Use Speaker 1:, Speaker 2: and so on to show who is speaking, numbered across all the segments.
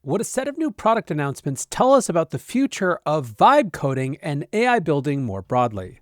Speaker 1: what a set of new product announcements tell us about the future of vibe coding and AI building more broadly.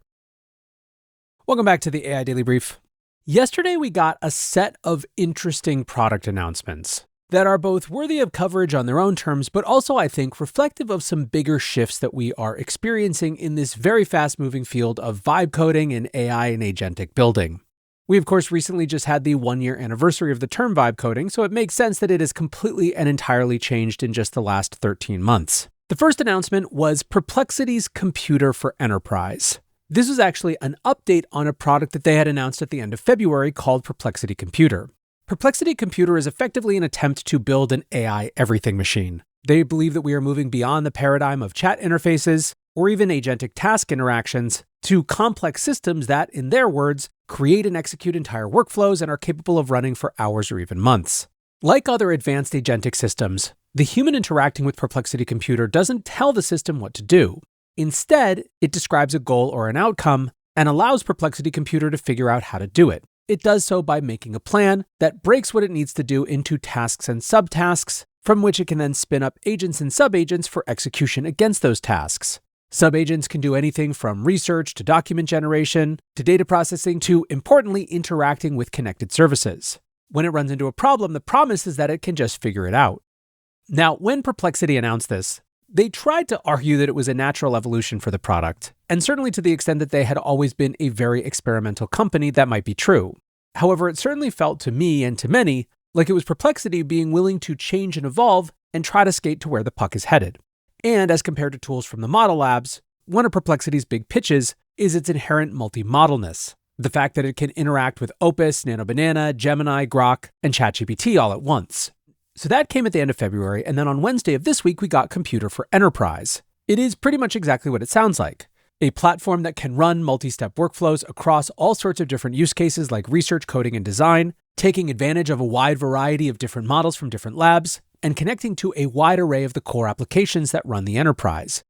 Speaker 1: Welcome back to the AI Daily Brief. Yesterday, we got a set of interesting product announcements that are both worthy of coverage on their own terms, but also, I think, reflective of some bigger shifts that we are experiencing in this very fast-moving field of vibe coding and AI and agentic building. We, of course, recently just had the one-year anniversary of the term vibe coding, so it makes sense that it has completely and entirely changed in just the last 13 months. The first announcement was Perplexity's Computer for Enterprise. This was actually an update on a product that they had announced at the end of February called Perplexity Computer. Perplexity Computer is effectively an attempt to build an AI everything machine. They believe that we are moving beyond the paradigm of chat interfaces or even agentic task interactions to complex systems that, in their words, create and execute entire workflows and are capable of running for hours or even months. Like other advanced agentic systems, the human interacting with Perplexity Computer doesn't tell the system what to do. Instead, it describes a goal or an outcome and allows Perplexity Computer to figure out how to do it. It does so by making a plan that breaks what it needs to do into tasks and subtasks, from which it can then spin up agents and subagents for execution against those tasks. Subagents can do anything from research to document generation to data processing to, importantly, interacting with connected services. When it runs into a problem, the promise is that it can just figure it out. Now, when Perplexity announced this, they tried to argue that it was a natural evolution for the product, and certainly to the extent that they had always been a very experimental company, that might be true. However, it certainly felt to me and to many like it was Perplexity being willing to change and evolve and try to skate to where the puck is headed. And as compared to tools from the model labs, one of Perplexity's big pitches is its inherent multi-modelness. The fact that it can interact with Opus, Nano Banana, Gemini, Grok, and ChatGPT all at once. So that came at the end of February, and then on Wednesday of this week, we got Computer for Enterprise. It is pretty much exactly what it sounds like. A platform that can run multi-step workflows across all sorts of different use cases like research, coding, and design, taking advantage of a wide variety of different models from different labs, and connecting to a wide array of the core applications that run the enterprise.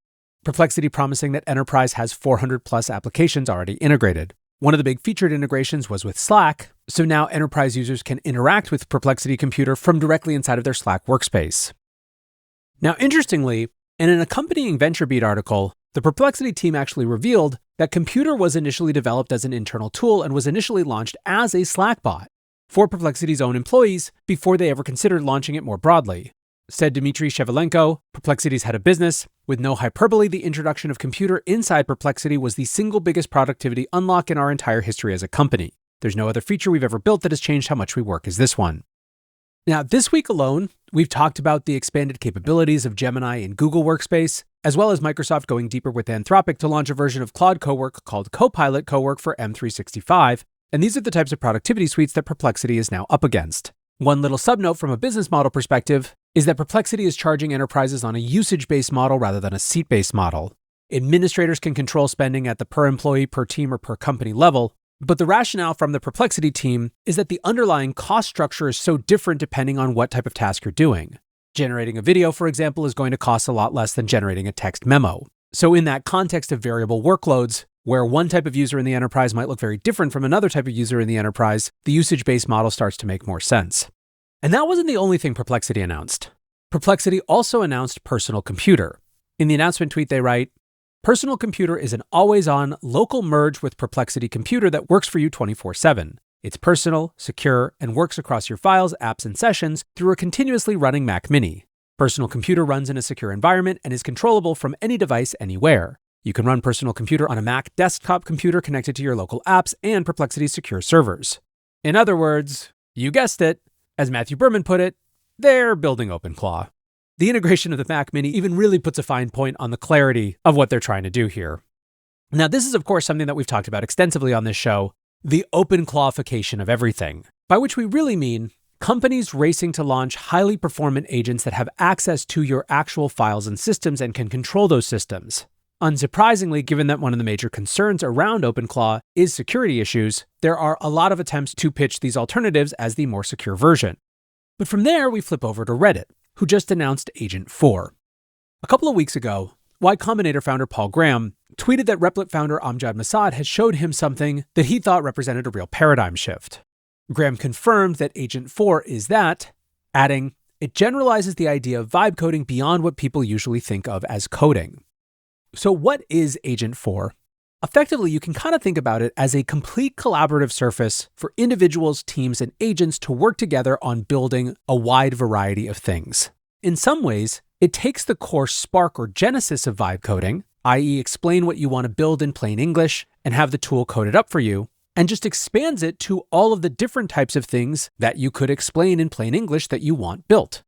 Speaker 1: Perplexity promising that Enterprise has 400 plus applications already integrated. One of the big featured integrations was with Slack, so now enterprise users can interact with Perplexity Computer from directly inside of their Slack workspace. Now, interestingly, in an accompanying VentureBeat article, the Perplexity team actually revealed that Computer was initially developed as an internal tool and was initially launched as a Slack bot for Perplexity's own employees before they ever considered launching it more broadly. Said Dmitry Shevelenko, Perplexity's head of business, with no hyperbole, the introduction of Computer inside Perplexity was the single biggest productivity unlock in our entire history as a company. There's no other feature we've ever built that has changed how much we work as this one. Now, this week alone, we've talked about the expanded capabilities of Gemini in Google Workspace, as well as Microsoft going deeper with Anthropic to launch a version of Claude Cowork called Copilot Cowork for M365, and these are the types of productivity suites that Perplexity is now up against. One little subnote from a business model perspective is that Perplexity is charging enterprises on a usage-based model rather than a seat-based model. Administrators can control spending at the per employee, per team, or per company level, but the rationale from the Perplexity team is that the underlying cost structure is so different depending on what type of task you're doing. Generating a video, for example, is going to cost a lot less than generating a text memo. So in that context of variable workloads, where one type of user in the enterprise might look very different from another type of user in the enterprise, the usage-based model starts to make more sense. And that wasn't the only thing Perplexity announced. Perplexity also announced Personal Computer. In the announcement tweet, they write, "Personal Computer is an always-on local merge with Perplexity Computer that works for you 24/7. It's personal, secure, and works across your files, apps, and sessions through a continuously running Mac Mini. Personal Computer runs in a secure environment and is controllable from any device anywhere. You can run Personal Computer on a Mac desktop computer connected to your local apps and Perplexity's secure servers." In other words, you guessed it, as Matthew Berman put it, they're building OpenClaw. The integration of the Mac Mini even really puts a fine point on the clarity of what they're trying to do here. Now, this is, of course, something that we've talked about extensively on this show, the OpenClawification of everything, by which we really mean companies racing to launch highly performant agents that have access to your actual files and systems and can control those systems. Unsurprisingly, given that one of the major concerns around OpenClaw is security issues, there are a lot of attempts to pitch these alternatives as the more secure version. But from there, we flip over to Reddit, who just announced Agent Four. A couple of weeks ago, Y Combinator founder Paul Graham tweeted that Replit founder Amjad Masad had showed him something that he thought represented a real paradigm shift. Graham confirmed that Agent 4 is that, adding, it generalizes the idea of vibe coding beyond what people usually think of as coding. So what is Agent 4? Effectively, you can kind of think about it as a complete collaborative surface for individuals, teams, and agents to work together on building a wide variety of things. In some ways, it takes the core spark or genesis of vibe coding, i.e. explain what you want to build in plain English and have the tool code it up for you, and just expands it to all of the different types of things that you could explain in plain English that you want built.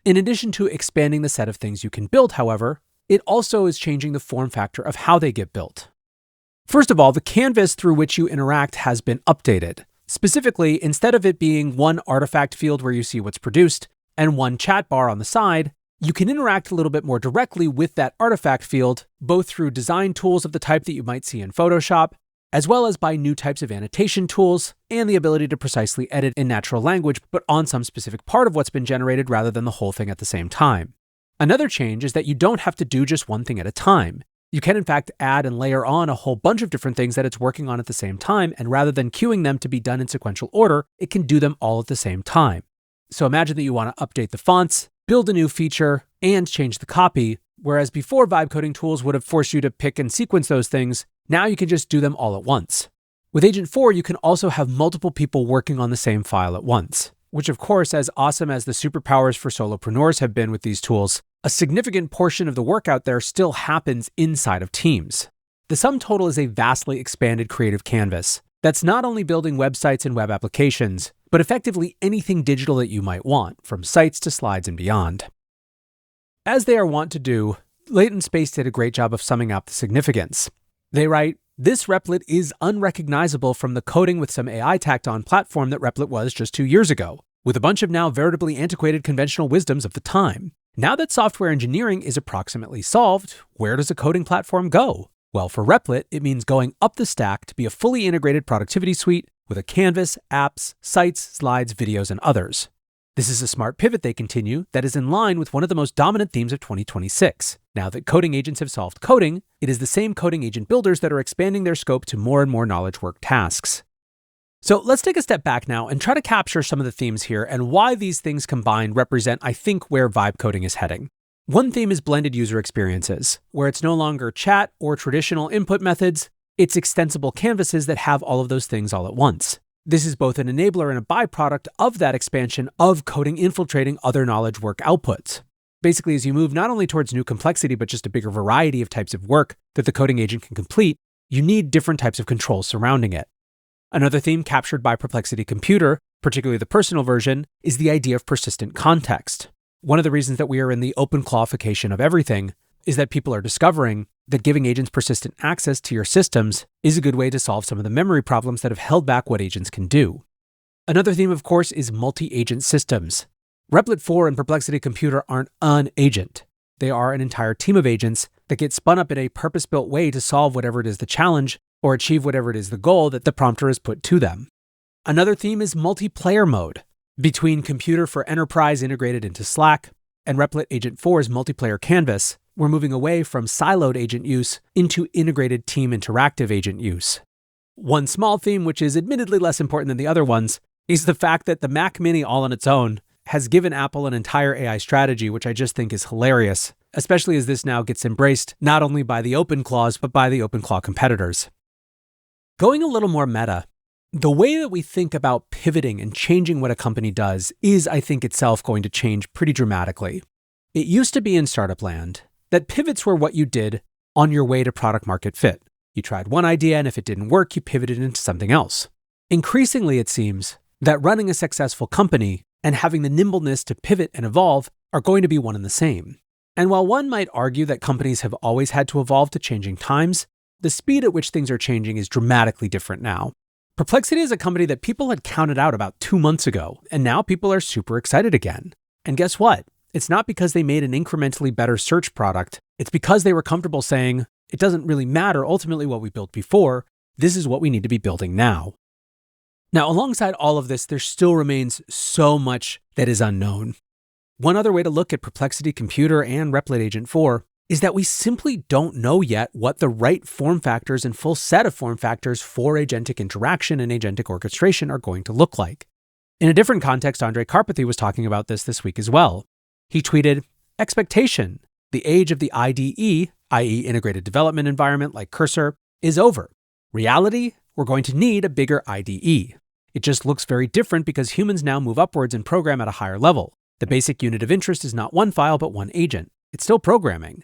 Speaker 1: In addition to expanding the set of things you can build, however, it also is changing the form factor of how they get built. First of all, the canvas through which you interact has been updated. Specifically, instead of it being one artifact field where you see what's produced and one chat bar on the side, you can interact a little bit more directly with that artifact field, both through design tools of the type that you might see in Photoshop, as well as by new types of annotation tools and the ability to precisely edit in natural language, but on some specific part of what's been generated rather than the whole thing at the same time. Another change is that you don't have to do just one thing at a time. You can in fact add and layer on a whole bunch of different things that it's working on at the same time, and rather than queuing them to be done in sequential order, it can do them all at the same time. So imagine that you want to update the fonts, build a new feature, and change the copy, whereas before vibe coding tools would have forced you to pick and sequence those things. Now you can just do them all at once. With Agent 4, you can also have multiple people working on the same file at once, which of course, as awesome as the superpowers for solopreneurs have been with these tools, a significant portion of the work out there still happens inside of teams. The sum total is a vastly expanded creative canvas that's not only building websites and web applications, but effectively anything digital that you might want, from sites to slides and beyond. As they are wont to do, Latent Space did a great job of summing up the significance. They write, "This Replit is unrecognizable from the coding with some AI tacked on platform that Replit was just 2 years ago, with a bunch of now veritably antiquated conventional wisdoms of the time. Now that software engineering is approximately solved, where does a coding platform go? Well, for Replit, it means going up the stack to be a fully integrated productivity suite with a canvas, apps, sites, slides, videos, and others. This is a smart pivot," they continue, "that is in line with one of the most dominant themes of 2026. Now that coding agents have solved coding, it is the same coding agent builders that are expanding their scope to more and more knowledge work tasks." So let's take a step back now and try to capture some of the themes here and why these things combined represent, I think, where vibe coding is heading. One theme is blended user experiences, where it's no longer chat or traditional input methods, it's extensible canvases that have all of those things all at once. This is both an enabler and a byproduct of that expansion of coding infiltrating other knowledge work outputs. Basically, as you move not only towards new complexity, but just a bigger variety of types of work that the coding agent can complete, you need different types of controls surrounding it. Another theme captured by Perplexity Computer, particularly the personal version, is the idea of persistent context. One of the reasons that we are in the open clawfication of everything is that people are discovering that giving agents persistent access to your systems is a good way to solve some of the memory problems that have held back what agents can do. Another theme, of course, is multi-agent systems. Replit 4 and Perplexity Computer aren't an agent. They are an entire team of agents that get spun up in a purpose-built way to solve whatever it is the challenge or achieve whatever it is the goal that the prompter has put to them. Another theme is multiplayer mode. Between Computer for Enterprise integrated into Slack and Replit Agent 4's multiplayer canvas, we're moving away from siloed agent use into integrated team interactive agent use. One small theme, which is admittedly less important than the other ones, is the fact that the Mac Mini all on its own has given Apple an entire AI strategy, which I just think is hilarious, especially as this now gets embraced not only by the OpenClaws, but by the OpenClaw competitors. Going a little more meta, the way that we think about pivoting and changing what a company does is, I think, itself going to change pretty dramatically. It used to be in startup land that pivots were what you did on your way to product market fit. You tried one idea, and if it didn't work, you pivoted into something else. Increasingly, it seems that running a successful company and having the nimbleness to pivot and evolve are going to be one and the same. And while one might argue that companies have always had to evolve to changing times, the speed at which things are changing is dramatically different now. Perplexity is a company that people had counted out about 2 months ago, and now people are super excited again. And guess what? It's not because they made an incrementally better search product. It's because they were comfortable saying, it doesn't really matter ultimately what we built before. This is what we need to be building now. Now, alongside all of this, there still remains so much that is unknown. One other way to look at Perplexity Computer and Replit Agent 4 is that we simply don't know yet what the right form factors and full set of form factors for agentic interaction and agentic orchestration are going to look like. In a different context, Andrej Karpathy was talking about this week as well. He tweeted, "Expectation, the age of the IDE, i.e. integrated development environment like Cursor, is over. Reality, we're going to need a bigger IDE. It just looks very different because humans now move upwards and program at a higher level. The basic unit of interest is not one file, but one agent. It's still programming."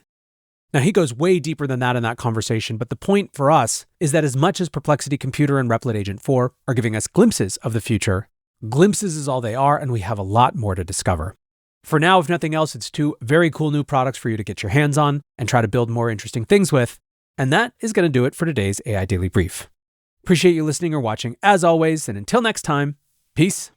Speaker 1: Now, he goes way deeper than that in that conversation, but the point for us is that as much as Perplexity Computer and Replit Agent 4 are giving us glimpses of the future, glimpses is all they are, and we have a lot more to discover. For now, if nothing else, it's 2 very cool new products for you to get your hands on and try to build more interesting things with. And that is going to do it for today's AI Daily Brief. Appreciate you listening or watching as always, and until next time, peace.